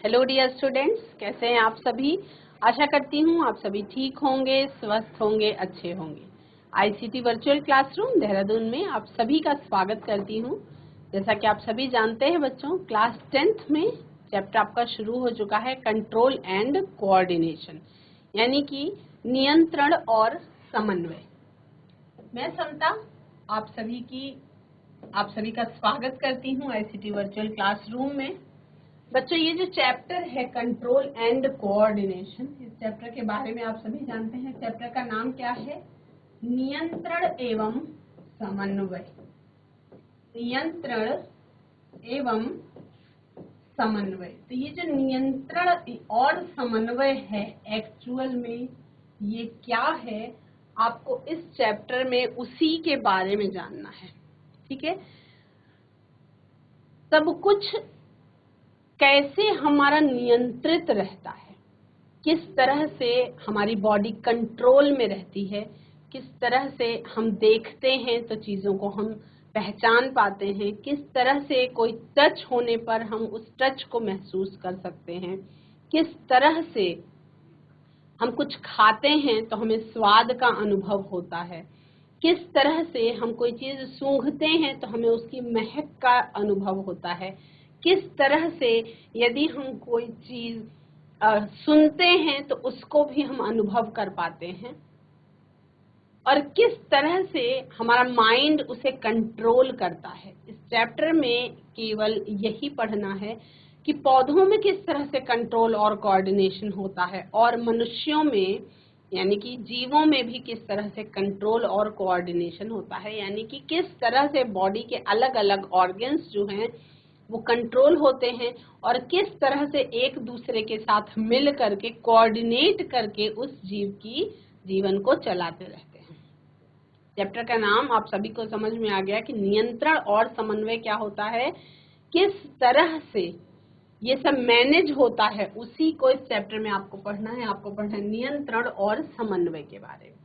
Hello dear students, कैसे हैं आप सभी। आशा करती हूँ आप सभी ठीक होंगे, स्वस्थ होंगे, अच्छे होंगे। आईसीटी वर्चुअल क्लासरूम देहरादून में आप सभी का स्वागत करती हूँ। जैसा कि आप सभी जानते हैं बच्चों, क्लास 10th में चैप्टर आपका शुरू हो चुका है कंट्रोल एंड कोऑर्डिनेशन, यानी कि नियंत्रण और समन्वय। मैं समता आप सभी का स्वागत करती हूँ आईसीटी वर्चुअल क्लासरूम में। बच्चों, ये जो चैप्टर है कंट्रोल एंड कोऑर्डिनेशन, इस चैप्टर के बारे में आप सभी जानते हैं। चैप्टर का नाम क्या है? नियंत्रण एवं समन्वय। नियंत्रण एवं समन्वय। तो ये जो नियंत्रण और समन्वय है, एक्चुअल में ये क्या है, आपको इस चैप्टर में उसी के बारे में जानना है। ठीक है, सब कुछ कैसे हमारा नियंत्रित रहता है, किस तरह से हमारी बॉडी कंट्रोल में रहती है, किस तरह से हम देखते हैं तो चीज़ों को हम पहचान पाते हैं, किस तरह से कोई टच होने पर हम उस टच को महसूस कर सकते हैं, किस तरह से हम कुछ खाते हैं तो हमें स्वाद का अनुभव होता है, किस तरह से हम कोई चीज़ सूंघते हैं तो हमें उसकी महक का अनुभव होता है, किस तरह से यदि हम कोई चीज़ सुनते हैं तो उसको भी हम अनुभव कर पाते हैं, और किस तरह से हमारा माइंड उसे कंट्रोल करता है। इस चैप्टर में केवल यही पढ़ना है कि पौधों में किस तरह से कंट्रोल और कोऑर्डिनेशन होता है, और मनुष्यों में यानी कि जीवों में भी किस तरह से कंट्रोल और कोऑर्डिनेशन होता है, यानी कि किस तरह से बॉडी के अलग अलग ऑर्गन्स जो हैं वो कंट्रोल होते हैं और किस तरह से एक दूसरे के साथ मिल करके कोऑर्डिनेट करके उस जीव की जीवन को चलाते रहते हैं। चैप्टर का नाम आप सभी को समझ में आ गया कि नियंत्रण और समन्वय क्या होता है, किस तरह से ये सब मैनेज होता है, उसी को इस चैप्टर में आपको पढ़ना है। आपको पढ़ना है नियंत्रण और समन्वय के बारे में।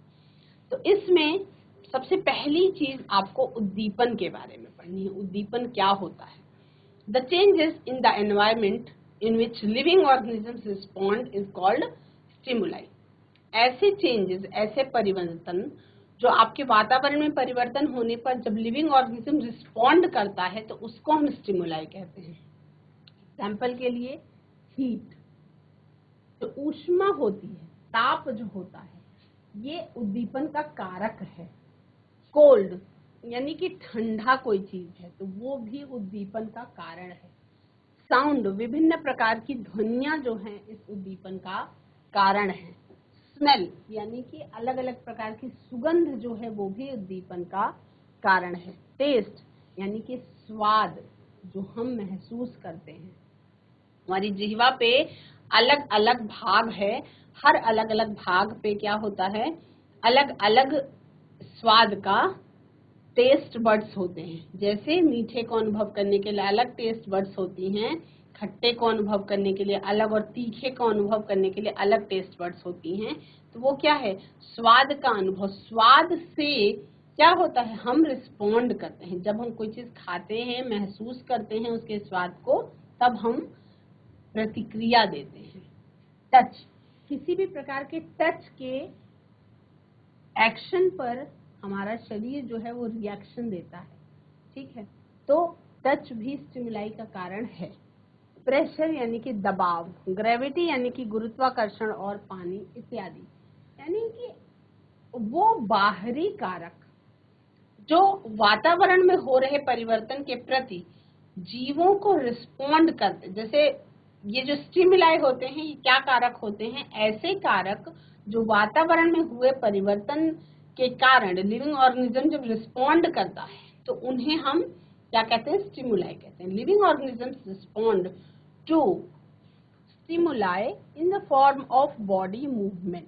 तो इसमें सबसे पहली चीज आपको उद्दीपन के बारे में पढ़नी है। उद्दीपन क्या होता है? The changes in the environment in which living organisms respond is called stimuli. ऐसे चेंजेस, ऐसे परिवर्तन जो आपके वातावरण में परिवर्तन होने पर जब लिविंग ऑर्गेनिज्म रिस्पॉन्ड करता है तो उसको हम स्टिमुलाई कहते हैं। एग्जाम्पल के लिए हीट, जो ऊष्मा होती है, ताप जो होता है, ये उद्दीपन का कारक है। कोल्ड यानी कि ठंडा कोई चीज है तो वो भी उद्दीपन का कारण है। साउंड, विभिन्न प्रकार की ध्वनियां जो हैं इस उद्दीपन का कारण है। स्मेल यानी कि अलग अलग प्रकार की सुगंध जो है वो भी उद्दीपन का कारण है। टेस्ट यानी कि स्वाद जो हम महसूस करते हैं। हमारी जिह्वा पे अलग अलग भाग है, हर अलग अलग भाग पे क्या होता है, अलग अलग स्वाद का टेस्ट बड्स होते हैं। जैसे मीठे को अनुभव करने के लिए अलग टेस्ट बड्स होती हैं, खट्टे को अनुभव करने के लिए अलग, और तीखे को अनुभव करने के लिए अलग टेस्ट बड्स होती हैं। तो वो क्या है, स्वाद का अनुभव। स्वाद से क्या होता है, हम रिस्पॉन्ड करते हैं। जब हम कोई चीज खाते हैं, महसूस करते हैं उसके स्वाद को, तब हम प्रतिक्रिया देते हैं। टच, किसी भी प्रकार के टच के एक्शन पर हमारा शरीर जो है वो रिएक्शन देता है। ठीक है, तो टच भी स्टिमुलाई का कारण है। प्रेशर यानी कि दबाव, ग्रेविटी यानी कि गुरुत्वाकर्षण और पानी इत्यादि, यानी कि वो बाहरी कारक जो वातावरण में हो रहे परिवर्तन के प्रति जीवों को रिस्पॉन्ड करते। जैसे ये जो स्टिमुलाई होते हैं, ये क्या कारक होते हैं? ऐसे कारक जो वातावरण में हुए परिवर्तन के कारण लिविंग ऑर्गेनिज्म जब रिस्पॉन्ड करता है तो उन्हें हम क्या कहते हैं? स्टिमुलाई कहते हैं। Living organisms respond to stimuli in the form of body movement.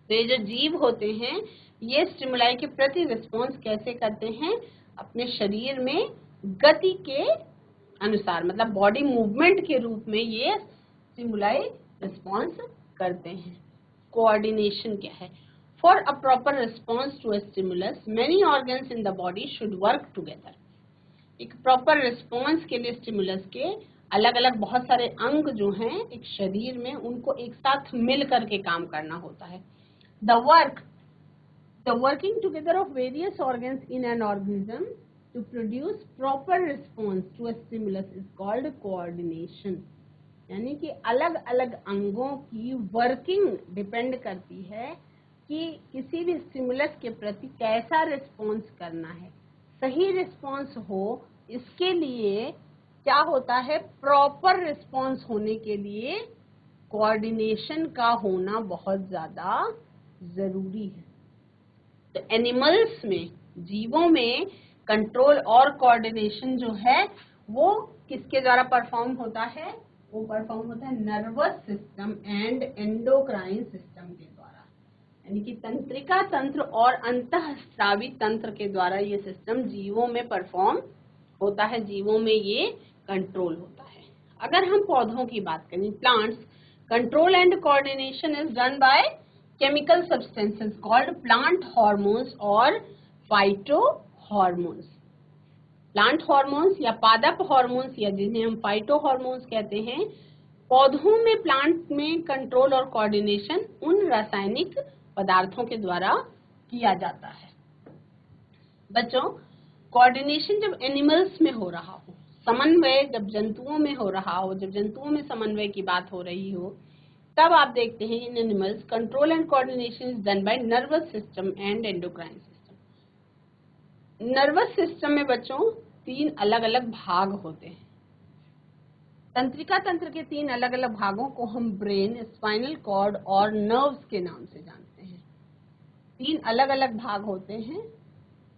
तो ये जो जीव होते हैं ये स्टिमुलाई के प्रति रिस्पॉन्स कैसे करते हैं? अपने शरीर में गति के अनुसार, मतलब बॉडी मूवमेंट के रूप में ये स्टिमुलाई रिस्पॉन्स करते हैं। कोऑर्डिनेशन क्या है? For a proper response to a stimulus many organs in the body should work together. एक प्रॉपर रिस्पॉन्स के लिए स्टिमुलस के अलग अलग बहुत सारे अंग जो हैं एक शरीर में, उनको एक साथ मिल करके काम करना होता है। The working together of various organs in an organism to produce proper response to a stimulus is called coordination। यानी कि अलग अलग अंगों की वर्किंग डिपेंड करती है कि किसी भी स्टिमुलस के प्रति कैसा रिस्पॉन्स करना है, सही रिस्पॉन्स हो। इसके लिए क्या होता है, प्रॉपर रिस्पॉन्स होने के लिए कोऑर्डिनेशन का होना बहुत ज्यादा जरूरी है। तो एनिमल्स में, जीवों में कंट्रोल और कोऑर्डिनेशन जो है वो किसके द्वारा परफॉर्म होता है, वो परफॉर्म होता है nervous system and endocrine system के द्वारा, यानी कि तंत्रिका तंत्र और अंतःस्रावी तंत्र के द्वारा ये सिस्टम जीवों में परफॉर्म होता है, जीवों में ये कंट्रोल होता है। अगर हम पौधों की बात करें, plants, control and coordination is done bye chemical substances called plant hormones और phytohormones। प्लांट हॉर्मोन्स या पादप हॉर्मोन्स या जिन्हें हम फाइटो हॉर्मोन्स कहते हैं, पौधों में, प्लांट में कंट्रोल और कोऑर्डिनेशन उन रासायनिक पदार्थों के द्वारा किया जाता है। बच्चों, कोऑर्डिनेशन जब एनिमल्स में हो रहा हो, समन्वय जब जंतुओं में हो रहा हो, जब जंतुओं में समन्वय की बात हो रही हो, तब आप देखते हैं in animals control and coordination is done by nervous system and endocrine system. Nervous system में बच्चों 3 अलग अलग भाग होते हैं। तंत्रिका तंत्र के 3 अलग अलग भागों को हम ब्रेन, स्पाइनल कॉर्ड और नर्व्स के नाम से जानते हैं। 3 अलग अलग भाग होते हैं।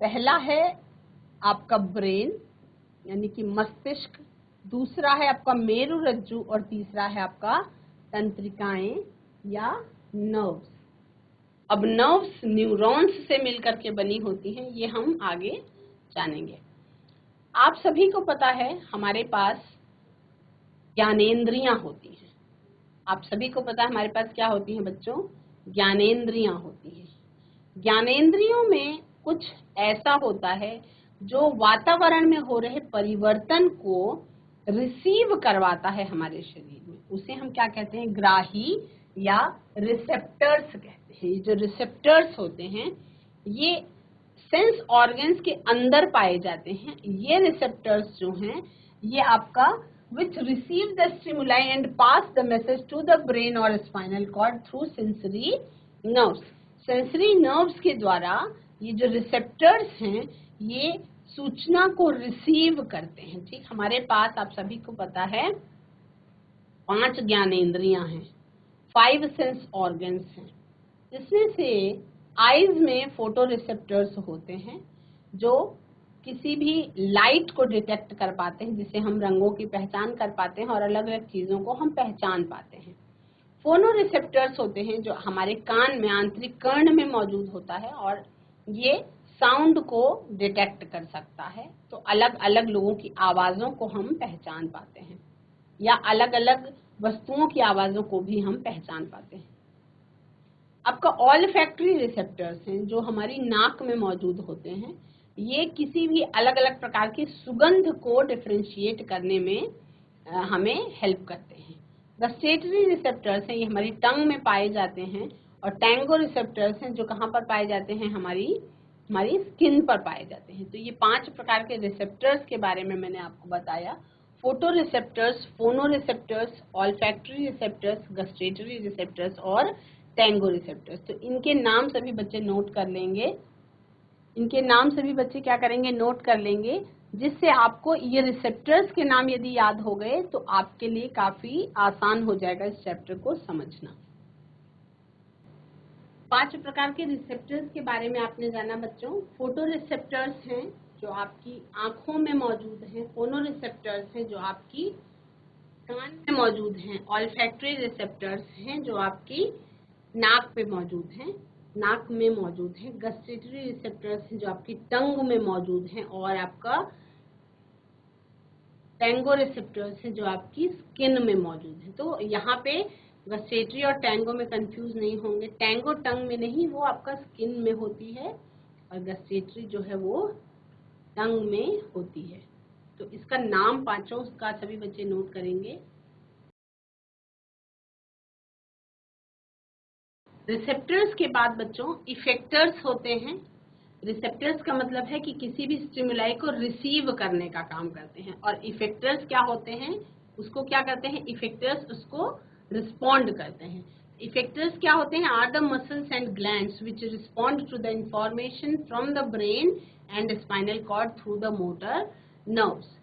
पहला है आपका ब्रेन यानी कि मस्तिष्क, दूसरा है आपका मेरुरज्जु और तीसरा है आपका तंत्रिकाएं या नर्व्स। अब नर्व्स न्यूरॉन्स से मिलकर के बनी होती हैं, ये हम आगे जानेंगे। आप सभी को पता है हमारे पास ज्ञानेंद्रियां होती हैं। आप सभी को पता है हमारे पास क्या होती हैं बच्चों, ज्ञानेंद्रियां होती हैं। ज्ञानेंद्रियों में कुछ ऐसा होता है जो वातावरण में हो रहे परिवर्तन को रिसीव करवाता है हमारे शरीर में, उसे हम क्या कहते हैं, ग्राही या रिसेप्टर्स कहते हैं। ये जो रिसेप्टर्स होते हैं ये सेंस ऑर्गन्स के अंदर पाए जाते हैं। ये रिसेप्टर्स जो हैं ये आपका which receive the stimuli and pass the message to the brain or spinal cord through sensory nerves। Sensory nerves के द्वारा ये जो रिसेप्टर्स हैं ये सूचना को रिसीव करते हैं। ठीक, हमारे पास आप सभी को पता है 5 ज्ञानेंद्रियां हैं, 5 सेंस ऑर्गन्स हैं। इसमें से आईज में फोटो रिसेप्टर्स होते हैं जो किसी भी लाइट को डिटेक्ट कर पाते हैं, जिससे हम रंगों की पहचान कर पाते हैं और अलग अलग चीजों को हम पहचान पाते हैं। फोनो रिसेप्टर्स होते हैं जो हमारे कान में, आंतरिक कर्ण में मौजूद होता है और ये साउंड को डिटेक्ट कर सकता है। तो अलग अलग लोगों की आवाजों को हम पहचान पाते हैं या अलग अलग वस्तुओं की आवाजों को भी हम पहचान पाते हैं। आपका ऑल्फैक्टरी रिसेप्टर्स हैं जो हमारी नाक में मौजूद होते हैं। ये किसी भी अलग अलग प्रकार की सुगंध को डिफरेंशिएट करने में हमें हेल्प करते हैं। गस्टेटरी रिसेप्टर्स हैं, ये हमारी टंग में पाए जाते हैं। और टैंगो रिसेप्टर्स हैं जो कहाँ पर पाए जाते हैं, हमारी स्किन पर पाए जाते हैं। तो ये 5 प्रकार के रिसेप्टर्स के बारे में मैंने आपको बताया। फोटो रिसेप्टर्स, फोनो receptors, olfactory receptors, gustatory receptors और टैंगो रिसेप्टर्स। तो इनके नाम सभी बच्चे नोट कर लेंगे, इनके नाम सभी बच्चे क्या करेंगे, नोट कर लेंगे, जिससे आपको ये रिसेप्टर्स के नाम यदि याद हो गए तो आपके लिए काफी आसान हो जाएगा इस चैप्टर को समझना। 5 प्रकार के रिसेप्टर्स के बारे में आपने जाना बच्चों। फोटो रिसेप्टर्स हैं जो आपकी आंखों में मौजूद हैं, फोनो रिसेप्टर्स हैं जो आपकी कान में मौजूद हैं, ऑल्फैक्टरी रिसेप्टर्स हैं जो आपकी नाक पे मौजूद हैं, नाक में मौजूद है, गस्टेटरी रिसेप्टर्स हैं जो आपकी टंग में मौजूद हैं और आपका टैंगो रिसेप्टर्स हैं जो आपकी स्किन में मौजूद है। तो यहाँ पे गस्टेटरी और टैंगो में कंफ्यूज नहीं होंगे। टैंगो टंग में नहीं, वो आपका स्किन में होती है और गस्टेटरी जो है वो टंग में होती है। तो इसका नाम पांचों का सभी बच्चे नोट करेंगे। रिसेप्टर्स के बाद बच्चों इफेक्टर्स होते हैं। रिसेप्टर्स का मतलब है कि किसी भी स्टिमुलाई को रिसीव करने का काम करते हैं, और इफेक्टर्स क्या होते हैं, उसको क्या करते हैं, इफेक्टर्स उसको रिस्पॉन्ड करते हैं। इफेक्टर्स क्या होते हैं, are the muscles and glands which respond to the information from the brain and spinal cord through the motor nerves.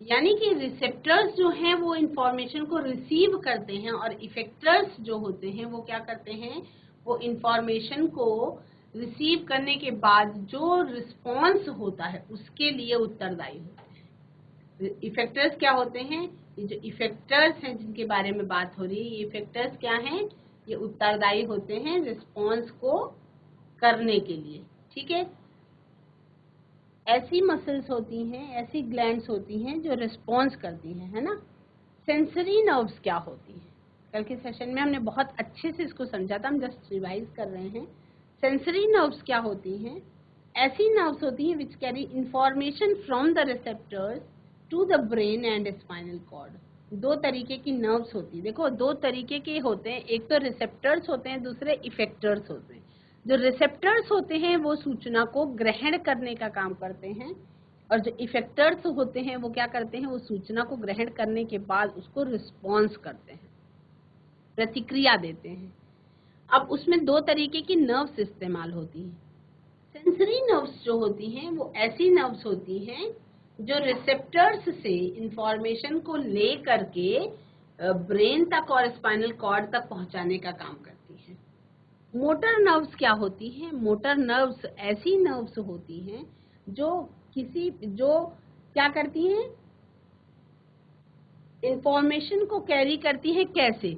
यानी कि रिसेप्टर्स जो हैं वो इंफॉर्मेशन को रिसीव करते हैं, और इफेक्टर्स जो होते हैं वो क्या करते हैं, वो इंफॉर्मेशन को रिसीव करने के बाद जो रिस्पॉन्स होता है उसके लिए उत्तरदायी होते हैं। इफेक्टर्स क्या होते हैं, ये जो इफेक्टर्स हैं जिनके बारे में बात हो रही है, ये इफेक्टर्स क्या हैं, ये उत्तरदायी होते हैं रिस्पॉन्स को करने के लिए। ठीक है, ऐसी मसल्स होती हैं, ऐसी ग्लैंड्स होती हैं जो रिस्पॉन्स करती हैं, है ना। सेंसरी नर्व्स क्या होती हैं, कल के सेशन में हमने बहुत अच्छे से इसको समझा था, हम जस्ट रिवाइज कर रहे हैं। सेंसरी नर्व्स क्या होती हैं, ऐसी नर्व्स होती हैं which carry information from the receptors to the brain and spinal cord. दो तरीके की नर्व्स होती है, देखो दो तरीके के होते हैं, एक तो रिसेप्टर्स होते हैं, दूसरे इफेक्टर्स होते हैं। जो रिसेप्टर्स होते हैं वो सूचना को ग्रहण करने का काम करते हैं, और जो इफेक्टर्स होते हैं वो क्या करते हैं, वो सूचना को ग्रहण करने के बाद उसको रिस्पॉन्स करते हैं, प्रतिक्रिया देते हैं। अब उसमें दो तरीके की नर्व्स इस्तेमाल होती हैं। सेंसरी नर्व्स जो होती हैं वो ऐसी नर्व्स होती हैं जो रिसेप्टर्स से इंफॉर्मेशन को ले करके ब्रेन तक और स्पाइनल कॉर्ड तक पहुंचाने का काम करती हैं। मोटर नर्व्स क्या होती हैं, मोटर नर्व्स ऐसी नर्व्स होती हैं जो क्या करती हैं, इंफॉर्मेशन को कैरी करती है। कैसे,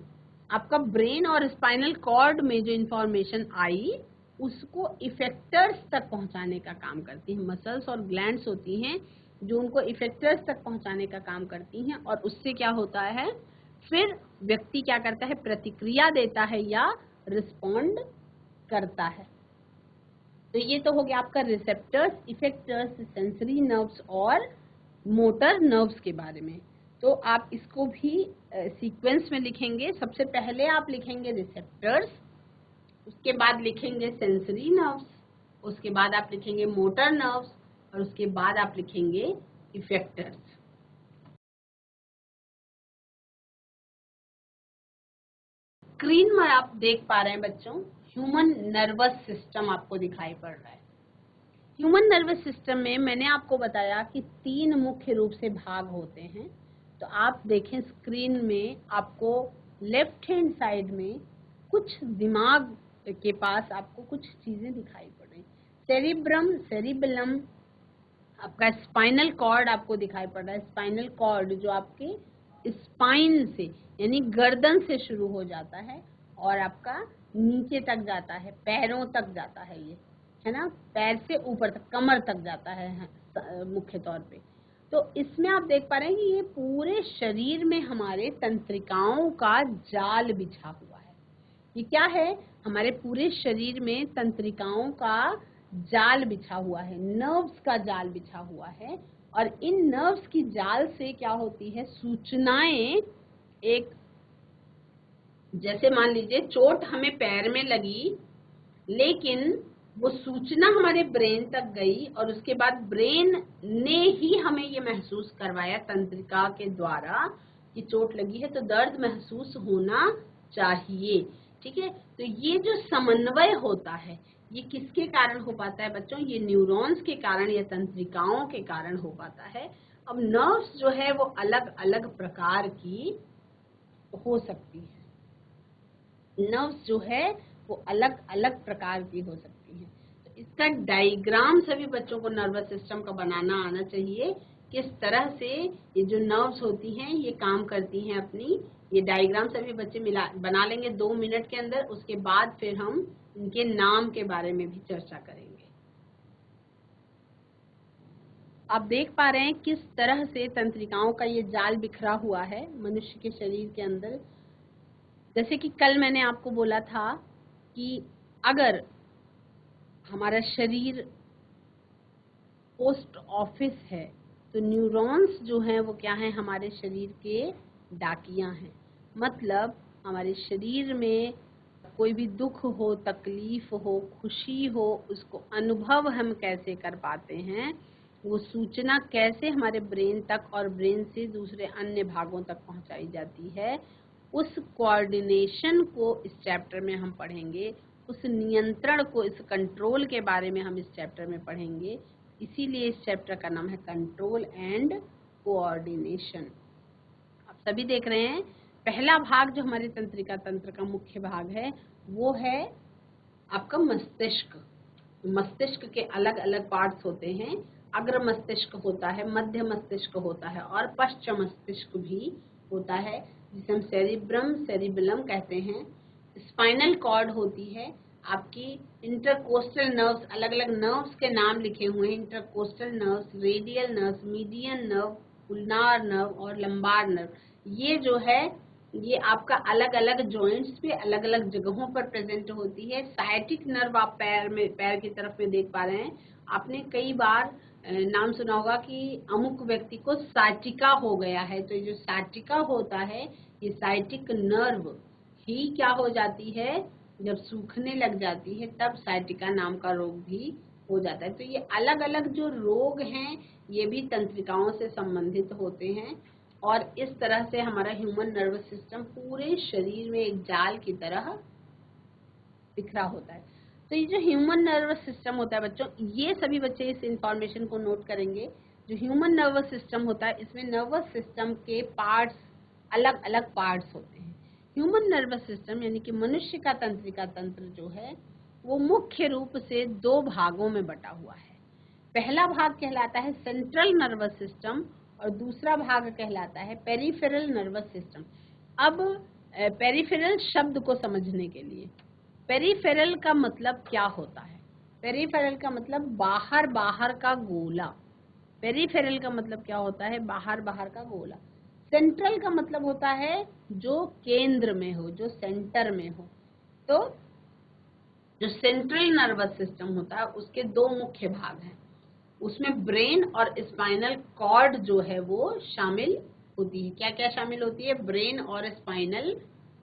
आपका ब्रेन और स्पाइनल कॉर्ड में जो इंफॉर्मेशन आई उसको इफेक्टर्स तक पहुंचाने का काम करती हैं। मसल्स और ग्लैंड्स होती हैं जो उनको इफेक्टर्स तक पहुंचाने का काम करती हैं, और उससे क्या होता है, फिर व्यक्ति क्या करता है, प्रतिक्रिया देता है या रिस्पॉन्ड करता है। तो ये तो हो गया आपका रिसेप्टर्स, इफेक्टर्स, सेंसरी नर्व्स और मोटर नर्व्स के बारे में। तो आप इसको भी सीक्वेंस में लिखेंगे। सबसे पहले आप लिखेंगे रिसेप्टर्स, उसके बाद लिखेंगे सेंसरी नर्व्स, उसके बाद आप लिखेंगे मोटर नर्व्स, और उसके बाद आप लिखेंगे इफेक्टर्स। स्क्रीन में आप देख पा रहे हैं बच्चों, ह्यूमन नर्वस सिस्टम आपको दिखाई पड़ रहा है। ह्यूमन नर्वस सिस्टम में मैंने आपको बताया कि तीन मुख्य रूप से भाग होते हैं। तो आप देखें स्क्रीन में, आपको लेफ्ट हैंड साइड में कुछ दिमाग के पास आपको कुछ चीजें दिखाई पड़ रही। सेरिब्रम, सेरिबेलम, आपका स्पाइनल कॉर्ड आपको दिखाई पड़ रहा है। स्पाइनल कॉर्ड जो आपके स्पाइन से यानी गर्दन से शुरू हो जाता है और आपका नीचे तक जाता है, पैरों तक जाता है, ये है ना, पैर से ऊपर तक, कमर तक जाता है मुख्य तौर पे। तो इसमें आप देख पा रहे हैं कि ये पूरे शरीर में हमारे तंत्रिकाओं का जाल बिछा हुआ है। ये क्या है, हमारे पूरे शरीर में तंत्रिकाओं का जाल बिछा हुआ है, नर्व्स का जाल बिछा हुआ है। और इन नर्व्स की जाल से क्या होती है, सूचनाएं, एक जैसे मान लीजिए चोट हमें पैर में लगी, लेकिन वो सूचना हमारे ब्रेन तक गई, और उसके बाद ब्रेन ने ही हमें ये महसूस करवाया तंत्रिका के द्वारा कि चोट लगी है, तो दर्द महसूस होना चाहिए। ठीक है, तो ये जो समन्वय होता है ये किसके कारण हो पाता है बच्चों, ये न्यूरॉन्स के कारण या तंत्रिकाओं के कारण हो पाता है। अब नर्व्स जो है वो अलग अलग प्रकार की हो सकती है, नर्व्स जो है वो अलग अलग प्रकार की हो सकती है। तो इसका डायग्राम सभी बच्चों को नर्वस सिस्टम का बनाना आना चाहिए, किस तरह से ये जो नर्व्स होती हैं ये काम करती हैं अपनी। ये डायग्राम सभी बच्चे बना लेंगे 2 मिनट के अंदर, उसके बाद फिर हम इनके नाम के बारे में भी चर्चा करेंगे। आप देख पा रहे हैं किस तरह से तंत्रिकाओं का ये जाल बिखरा हुआ है मनुष्य के शरीर के अंदर। जैसे कि कल मैंने आपको बोला था कि अगर हमारा शरीर पोस्ट ऑफिस है तो न्यूरॉन्स जो हैं वो क्या हैं, हमारे शरीर के डाकियां हैं। मतलब हमारे शरीर में कोई भी दुख हो, तकलीफ हो, खुशी हो, उसको अनुभव हम कैसे कर पाते हैं, वो सूचना कैसे हमारे ब्रेन तक और ब्रेन से दूसरे अन्य भागों तक पहुंचाई जाती है, उस कोऑर्डिनेशन को इस चैप्टर में हम पढ़ेंगे। उस नियंत्रण को, इस कंट्रोल के बारे में हम इस चैप्टर में पढ़ेंगे। इसीलिए इस चैप्टर का नाम है कंट्रोल एंड कोऑर्डिनेशन। आप सभी देख रहे हैं, पहला भाग जो हमारे तंत्रिका तंत्र का मुख्य भाग है वो है आपका मस्तिष्क। मस्तिष्क के अलग अलग पार्ट्स होते हैं। अग्र मस्तिष्क होता है, मध्य मस्तिष्क होता है और पश्च मस्तिष्क भी होता है, जिसे हम सेरिबेलम कहते हैं। स्पाइनल कॉर्ड होती है आपकी। इंटरकोस्टल नर्व्स, अलग अलग नर्व्स के नाम लिखे हुए हैं। Intercostal nerves, radial nerves, median nerve, ulnar nerve और लंबार नर्व। ये जो है ये आपका अलग अलग जॉइंट्स पे अलग अलग जगहों पर प्रेजेंट होती है। साइटिक नर्व आप पैर की तरफ में देख पा रहे हैं। आपने कई बार नाम सुना होगा कि अमुक व्यक्ति को साइटिका हो गया है। तो ये जो साइटिका होता है, ये साइटिक नर्व ही क्या हो जाती है, जब सूखने लग जाती है तब साइटिका नाम का रोग भी हो जाता है। तो ये अलग अलग जो रोग हैं ये भी तंत्रिकाओं से संबंधित होते हैं। और इस तरह से हमारा ह्यूमन नर्वस सिस्टम पूरे शरीर में एक जाल की तरह बिखरा होता है। तो ये जो ह्यूमन नर्वस सिस्टम होता है बच्चों, ये सभी बच्चे इस इंफॉर्मेशन को नोट करेंगे। जो ह्यूमन नर्वस सिस्टम होता है, इसमें नर्वस सिस्टम के पार्ट्स, अलग अलग पार्ट्स होते हैं। ह्यूमन नर्वस सिस्टम यानी कि मनुष्य का तंत्रिका तंत्र जो है वो मुख्य रूप से दो भागों में बटा हुआ है। पहला भाग कहलाता है सेंट्रल नर्वस सिस्टम और दूसरा भाग कहलाता है पेरिफेरल नर्वस सिस्टम। अब पेरिफेरल शब्द को समझने के लिए, पेरिफेरल का मतलब क्या होता है? पेरिफेरल का मतलब बाहर बाहर का गोला। पेरिफेरल का मतलब क्या होता है? बाहर बाहर का गोला। सेंट्रल का मतलब होता है जो केंद्र में हो, जो सेंटर में हो। तो जो सेंट्रल नर्वस सिस्टम होता है उसके दो मुख्य भाग हैं। उसमें ब्रेन और स्पाइनल कॉर्ड जो है वो शामिल होती है। क्या क्या शामिल होती है? ब्रेन और स्पाइनल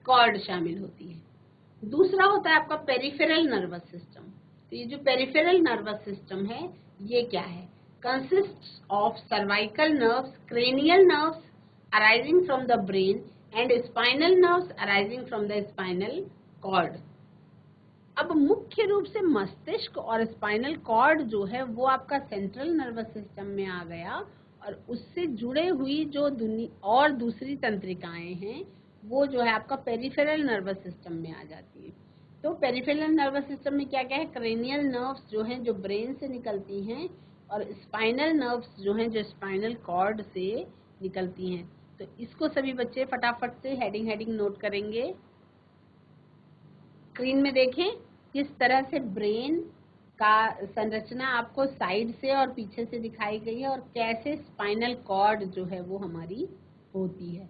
कॉर्ड शामिल होती है। दूसरा होता है आपका पेरिफेरल नर्वस सिस्टम। तो ये जो पेरिफेरल नर्वस सिस्टम है ये क्या है? Consists of cervical nerves, cranial nerves arising from the brain and spinal nerves arising from the spinal cord. अब मुख्य रूप से मस्तिष्क और स्पाइनल कॉर्ड जो है वो आपका सेंट्रल नर्वस सिस्टम में आ गया और उससे जुड़े हुई जो और दूसरी तंत्रिकाएं हैं वो जो है आपका पेरिफेरल नर्वस सिस्टम में आ जाती है। तो पेरिफेरल नर्वस सिस्टम में क्या क्या है? क्रेनियल नर्व्स जो हैं जो ब्रेन से निकलती हैं और स्पाइनल नर्व्स जो हैं जो स्पाइनल कॉर्ड से निकलती हैं। तो इसको सभी बच्चे फटाफट से हेडिंग नोट करेंगे। स्क्रीन में देखें किस तरह से ब्रेन का संरचना आपको साइड से और पीछे से दिखाई गई है और कैसे स्पाइनल कॉर्ड जो है वो हमारी होती है।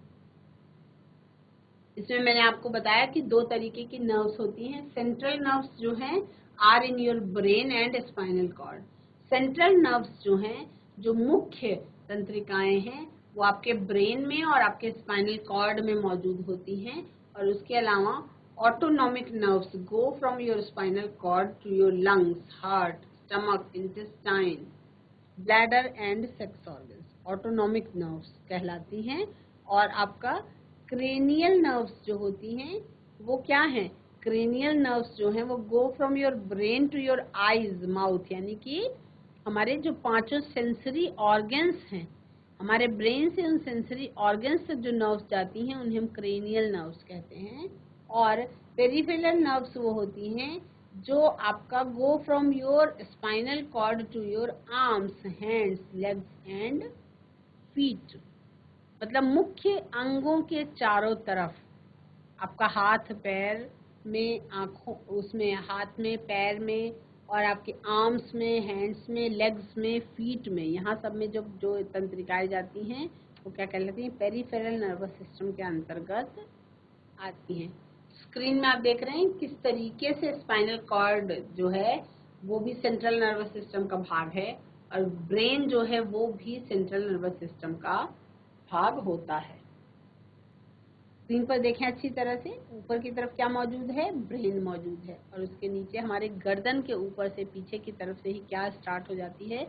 इसमें मैंने आपको बताया कि दो तरीके की नर्व्स होती हैं। सेंट्रल नर्व्स जो हैं are in your brain and spinal cord. Central nerves जो हैं, जो मुख्य तंत्रिकाएं हैं, वो आपके ब्रेन में और आपके स्पाइनल कॉर्ड में मौजूद होती हैं। और उसके अलावा autonomic nerves go from your spinal cord to your lungs, heart, stomach, intestine, bladder and sex organs. Autonomic nerves कहलाती हैं। और आपका cranial nerves जो होती हैं वो क्या हैं? cranial nerves जो हैं वो go from your brain to your eyes, mouth, यानी कि हमारे जो पांचों सेंसरी ऑर्गन्स हैं, हमारे ब्रेन से उन सेंसरी ऑर्गन्स तक जो नर्व्स जाती हैं उन्हें हम क्रेनियल नर्व्स कहते हैं। और पेरिफेरल नर्व्स वो होती हैं जो आपका go from your spinal cord to your arms, hands, legs and feet. मतलब मुख्य अंगों के चारों तरफ, आपका हाथ पैर में, आंखों उसमें, हाथ में, पैर में और आपके आर्म्स में, हैंड्स में, लेग्स में, फीट में, यहाँ सब में जो जो तंत्रिकाएं जाती हैं वो क्या कहलाती हैं? पेरिफेरल नर्वस सिस्टम के अंतर्गत आती हैं। स्क्रीन में आप देख रहे हैं किस तरीके से स्पाइनल कॉर्ड जो है वो भी सेंट्रल नर्वस सिस्टम का भाग है और ब्रेन जो है वो भी सेंट्रल नर्वस सिस्टम का भाग होता है। स्क्रीन पर देखें अच्छी तरह से, ऊपर की तरफ क्या मौजूद है, ब्रेन मौजूद है, और उसके नीचे हमारे गर्दन के ऊपर से पीछे की तरफ से ही क्या स्टार्ट हो जाती है,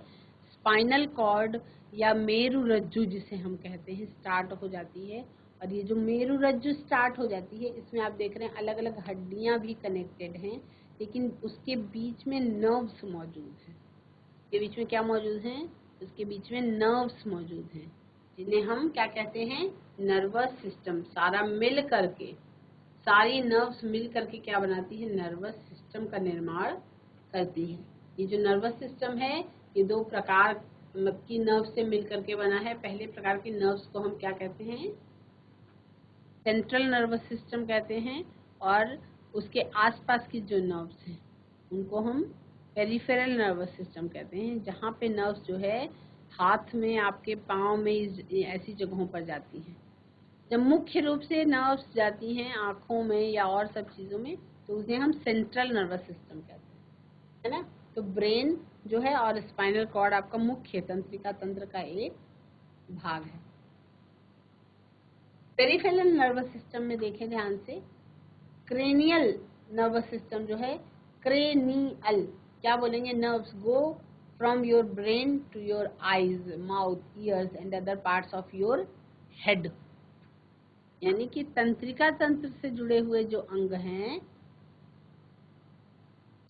स्पाइनल कॉर्ड या मेरुरज्जु जिसे हम कहते हैं स्टार्ट हो जाती है। और ये जो मेरुरज्जु स्टार्ट हो जाती है, इसमें आप देख रहे हैं अलग अलग हड्डियां भी कनेक्टेड हैं, लेकिन उसके बीच में नर्व्स मौजूद हैं। के बीच में क्या मौजूद हैं, उसके बीच में नर्व्स मौजूद हैं, जिन्हें हम क्या कहते हैं, नर्वस सिस्टम। सारा मिल करके, सारी नर्व्स मिल करके क्या बनाती है, नर्वस सिस्टम का निर्माण करती है। ये जो नर्वस सिस्टम है ये दो प्रकार की नर्व से मिल करके बना है। पहले प्रकार की नर्व्स को हम क्या कहते हैं, सेंट्रल नर्वस सिस्टम कहते हैं, और उसके आसपास की जो नर्व्स हैं उनको हम पेरिफेरल नर्वस सिस्टम कहते हैं, जहाँ पे नर्व्स जो है हाथ में, आपके पाँव में, ऐसी जगहों पर जाती हैं। जब मुख्य रूप से नर्व्स जाती हैं आँखों में या और सब चीज़ों में, तो उसे हम सेंट्रल नर्वस सिस्टम कहते हैं, है ना। तो ब्रेन जो है और स्पाइनल कॉर्ड आपका मुख्य तंत्रिका तंत्र का एक भाग है। पेरिफेरल नर्वस सिस्टम में देखें ध्यान से, क्रेनियल नर्वस सिस्टम जो है, क्रेनियल क्या बोलेंगे, nerves go from your brain to your eyes, mouth, ears and other parts of your head. यानी कि तंत्रिका तंत्र से जुड़े हुए जो अंग हैं,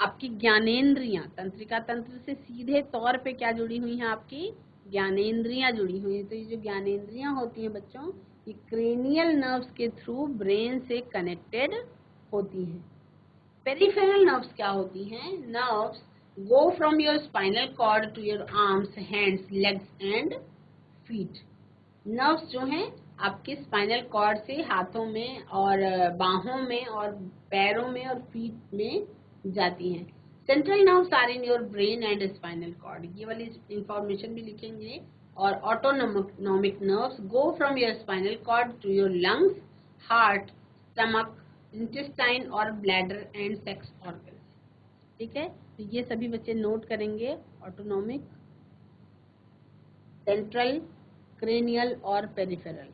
आपकी ज्ञानेंद्रियां, तंत्रिका तंत्र से सीधे तौर पे क्या जुड़ी हुई हैं, आपकी ज्ञानेंद्रियां जुड़ी हुई हैं। तो ये जो ज्ञानेंद्रियां होती हैं बच्चों, ये क्रेनियल नर्व्स के थ्रू ब्रेन से कनेक्टेड होती हैं। पेरिफेरल नर्व्स क्या होती हैं, nerves go from your spinal cord to your arms, hands, legs and feet. Nerves जो हैं आपके स्पाइनल कॉर्ड से हाथों में और बाहों में और पैरों में और फीट में जाती हैं। Central nerves are in your brain and spinal cord, ये वाली इंफॉर्मेशन भी लिखेंगे। और autonomic nerves go from your spinal cord to your lungs, heart, stomach, intestine और ब्लैडर एंड सेक्स ऑर्गन्स। ठीक है, तो ये सभी बच्चे नोट करेंगे, ऑटोनोमिक, सेंट्रल, क्रेनियल और पेरिफेरल।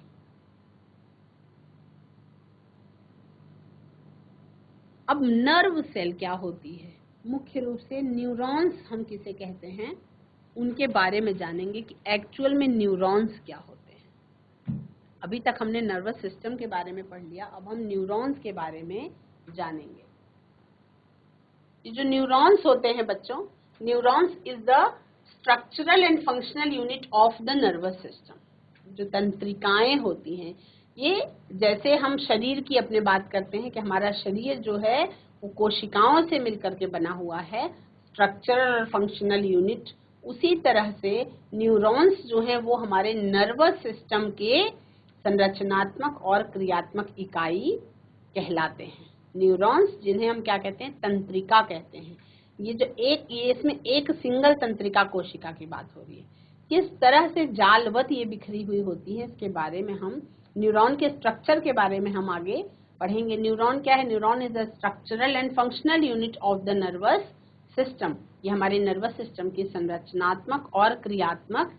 अब नर्व सेल क्या होती है, मुख्य रूप से न्यूरॉन्स हम किसे कहते हैं, उनके बारे में जानेंगे कि एक्चुअल में न्यूरॉन्स क्या होते हैं। अभी तक हमने नर्वस सिस्टम के बारे में पढ़ लिया, अब हम न्यूरॉन्स के बारे में जानेंगे। ये जो न्यूरॉन्स होते हैं बच्चों, neurons is the structural and functional unit of the nervous system. जो तंत्रिकाएं होती हैं, ये जैसे हम शरीर की अपने बात करते हैं कि हमारा शरीर जो है वो कोशिकाओं से मिलकर के बना हुआ है, स्ट्रक्चरल और फंक्शनल यूनिट, उसी तरह से न्यूरॉन्स जो है वो हमारे नर्वस सिस्टम के संरचनात्मक और क्रियात्मक इकाई कहलाते हैं। न्यूरॉन्स जिन्हें हम क्या कहते हैं, तंत्रिका कहते हैं। ये जो ये इसमें एक सिंगल तंत्रिका कोशिका की बात हो रही है। किस तरह से जालवत ये बिखरी हुई होती है, इसके बारे में हम, न्यूरॉन के स्ट्रक्चर के बारे में हम आगे पढ़ेंगे। न्यूरॉन क्या है, neuron is the structural and functional unit of the nervous system. ये हमारे नर्वस सिस्टम की संरचनात्मक और क्रियात्मक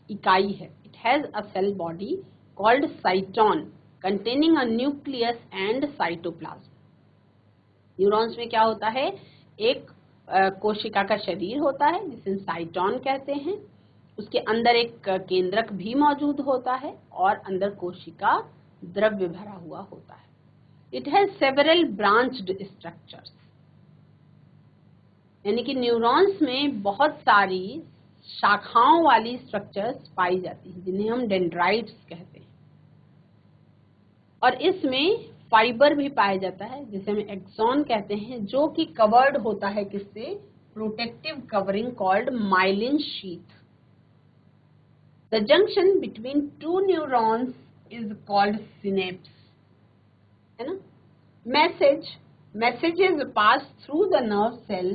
इकाई है। It has a cell body called cyton containing a nucleus and cytoplasm. Neurons में क्या होता है, एक कोशिका का शरीर होता है जिसे साइटोन कहते हैं, उसके अंदर एक केंद्रक भी मौजूद होता है और अंदर कोशिका द्रव्य भरा हुआ होता है। It has several branched structures, यानी कि न्यूरॉन्स में बहुत सारी शाखाओं वाली स्ट्रक्चर्स पाई जाती हैं जिन्हें हम डेंड्राइट्स कहते हैं। और इसमें फाइबर भी पाया जाता है जिसे हम एक्सॉन कहते हैं, जो कि कवर्ड होता है किससे, protective covering called myelin sheath. The junction between two neurons is called synapse, है ना। messages pass through the nerve cell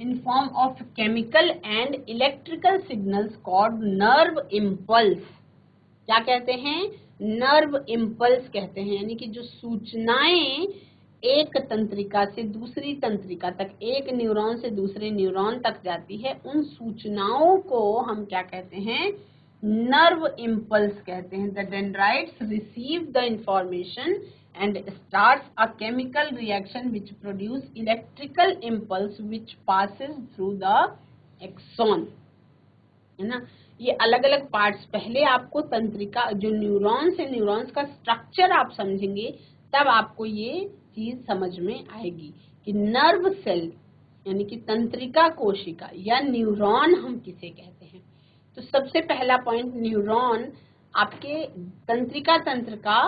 in form of chemical and electrical signals called nerve impulse। क्या कहते हैं, नर्व इम्पल्स कहते हैं, यानी कि जो सूचनाएं एक तंत्रिका से दूसरी तंत्रिका तक, एक न्यूरॉन से दूसरे न्यूरॉन तक जाती है, उन सूचनाओं को हम क्या कहते हैं? नर्व इम्पल्स कहते हैं। The dendrites receive the information and starts a chemical reaction which produce electrical impulse which passes through the axon, है ना। ये अलग अलग पार्ट्स, पहले आपको तंत्रिका जो न्यूरॉन्स है, न्यूरॉन्स का स्ट्रक्चर आप समझेंगे तब आपको ये चीज समझ में आएगी कि नर्व सेल यानी कि तंत्रिका कोशिका या न्यूरॉन हम किसे कहते हैं। तो सबसे पहला पॉइंट, न्यूरॉन आपके तंत्रिका तंत्र का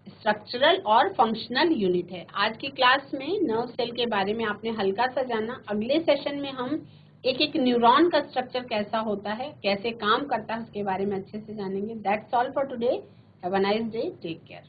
स्ट्रक्चरल और फंक्शनल यूनिट है। आज की क्लास में नर्व सेल के बारे में आपने हल्का सा जाना। अगले सेशन में हम एक एक न्यूरॉन का स्ट्रक्चर कैसा होता है, कैसे काम करता है, उसके बारे में अच्छे से जानेंगे। That's all for today. Have a nice day, take care.